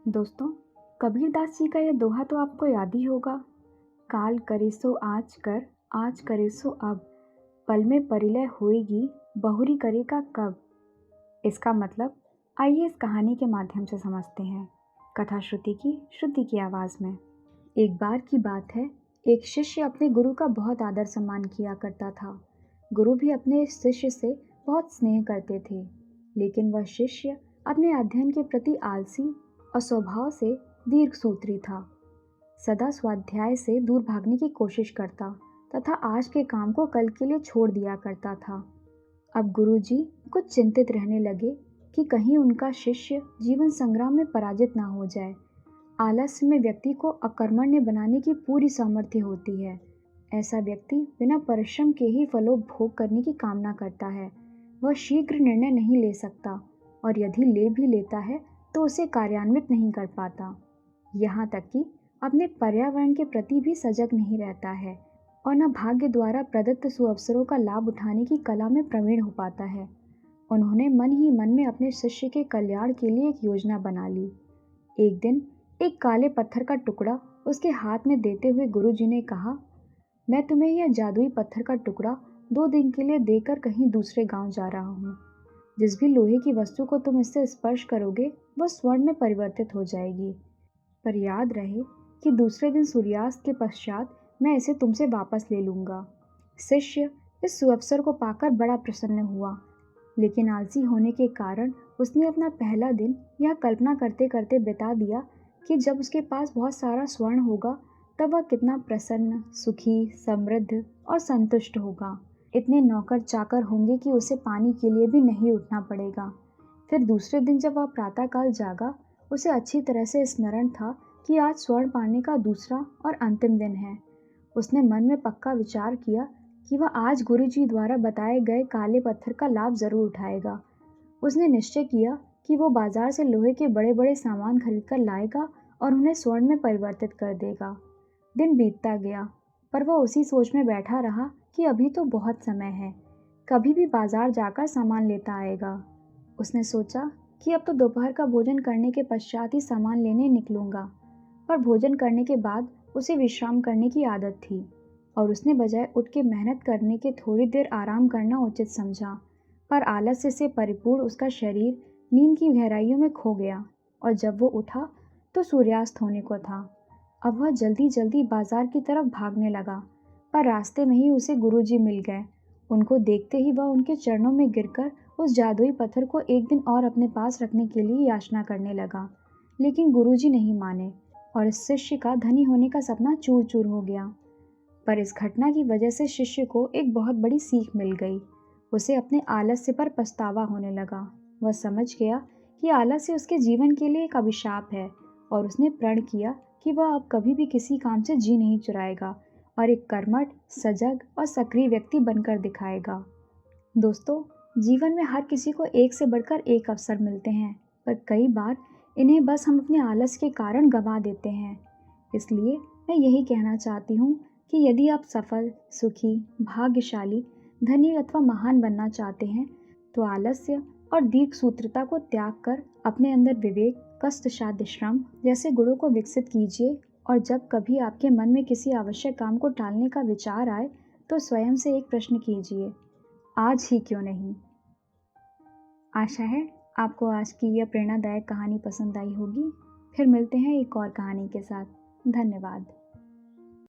दोस्तों, कबीरदास जी का यह दोहा तो आपको याद ही होगा। काल करे सो आज करे सो अब, पल में परिलय होएगी, बहुरी करेगा कब। इसका मतलब आइए इस कहानी के माध्यम से समझते हैं, कथा श्रुति की आवाज़ में। एक बार की बात है, एक शिष्य अपने गुरु का बहुत आदर सम्मान किया करता था। गुरु भी अपने शिष्य से बहुत स्नेह करते थे, लेकिन वह शिष्य अपने अध्ययन के प्रति आलसी और स्वभाव से दीर्घसूत्री था। सदा स्वाध्याय से दूर भागने की कोशिश करता तथा आज के काम को कल के लिए छोड़ दिया करता था। अब गुरुजी कुछ चिंतित रहने लगे कि कहीं उनका शिष्य जीवन संग्राम में पराजित ना हो जाए। आलस्य में व्यक्ति को अकर्मण्य बनाने की पूरी सामर्थ्य होती है। ऐसा व्यक्ति बिना परिश्रम के ही फलोपभोग करने की कामना करता है। वह शीघ्र निर्णय नहीं ले सकता और यदि ले भी लेता है तो उसे कार्यान्वित नहीं कर पाता। यहाँ तक कि अपने पर्यावरण के प्रति भी सजग नहीं रहता है और न भाग्य द्वारा प्रदत्त सुअवसरों का लाभ उठाने की कला में प्रवीण हो पाता है। उन्होंने मन ही मन में अपने शिष्य के कल्याण के लिए एक योजना बना ली। एक दिन एक काले पत्थर का टुकड़ा उसके हाथ में देते हुए गुरुजी ने कहा, मैं तुम्हें यह जादुई पत्थर का टुकड़ा 2 दिन के लिए देकर कहीं दूसरे गांव जा रहा हूँ। जिस भी लोहे की वस्तु को तुम इससे स्पर्श करोगे वह स्वर्ण में परिवर्तित हो जाएगी। पर याद रहे कि दूसरे दिन सूर्यास्त के पश्चात मैं इसे तुमसे वापस ले लूँगा। शिष्य इस सुअवसर को पाकर बड़ा प्रसन्न हुआ, लेकिन आलसी होने के कारण उसने अपना पहला दिन यह कल्पना करते करते बिता दिया कि जब उसके पास बहुत सारा स्वर्ण होगा तब वह कितना प्रसन्न, सुखी, समृद्ध और संतुष्ट होगा। इतने नौकर चाकर होंगे कि उसे पानी के लिए भी नहीं उठना पड़ेगा। फिर दूसरे दिन जब वह प्रातःकाल जागा, उसे अच्छी तरह से स्मरण था कि आज स्वर्ण पाने का दूसरा और अंतिम दिन है। उसने मन में पक्का विचार किया कि वह आज गुरुजी द्वारा बताए गए काले पत्थर का लाभ जरूर उठाएगा। उसने निश्चय किया कि वो बाजार से लोहे के बड़े बड़े सामान खरीद कर लाएगा और उन्हें स्वर्ण में परिवर्तित कर देगा। दिन बीतता गया, पर वह उसी सोच में बैठा रहा कि अभी तो बहुत समय है, कभी भी बाजार जाकर सामान लेता आएगा। उसने सोचा कि अब तो दोपहर का भोजन करने के पश्चात ही सामान लेने निकलूंगा, पर भोजन करने के बाद उसे विश्राम करने की आदत थी और उसने बजाय उठ के मेहनत करने के थोड़ी देर आराम करना उचित समझा। पर आलस्य से परिपूर्ण उसका शरीर नींद की गहराइयों में खो गया और जब वो उठा तो सूर्यास्त होने को था। अब वह जल्दी जल्दी बाजार की तरफ भागने लगा, पर रास्ते में ही उसे गुरुजी मिल गए। उनको देखते ही वह उनके चरणों में गिरकर उस जादुई पत्थर को एक दिन और अपने पास रखने के लिए याचना करने लगा, लेकिन गुरुजी नहीं माने और इस शिष्य का धनी होने का सपना चूर चूर हो गया। पर इस घटना की वजह से शिष्य को एक बहुत बड़ी सीख मिल गई। उसे अपने आलस्य पर पछतावा होने लगा। वह समझ गया कि आलस्य उसके जीवन के लिए एक अभिशाप है और उसने प्रण किया कि वह अब कभी भी किसी काम से जी नहीं चुराएगा और एक कर्मठ, सजग और सक्रिय व्यक्ति बनकर दिखाएगा। दोस्तों, जीवन में हर किसी को एक से बढ़कर एक अवसर मिलते हैं, पर कई बार इन्हें बस हम अपने आलस के कारण गंवा देते हैं। इसलिए मैं यही कहना चाहती हूँ कि यदि आप सफल, सुखी, भाग्यशाली, धनी अथवा महान बनना चाहते हैं तो आलस्य और दीर्घसूत्रता को त्याग कर अपने अंदर विवेक, कष्टसाध्य श्रम जैसे गुणों को विकसित कीजिए और जब कभी आपके मन में किसी आवश्यक काम को टालने का विचार आए तो स्वयं से एक प्रश्न कीजिए, आज ही क्यों नहीं। आशा है आपको आज की यह प्रेरणादायक कहानी पसंद आई होगी। फिर मिलते हैं एक और कहानी के साथ। धन्यवाद।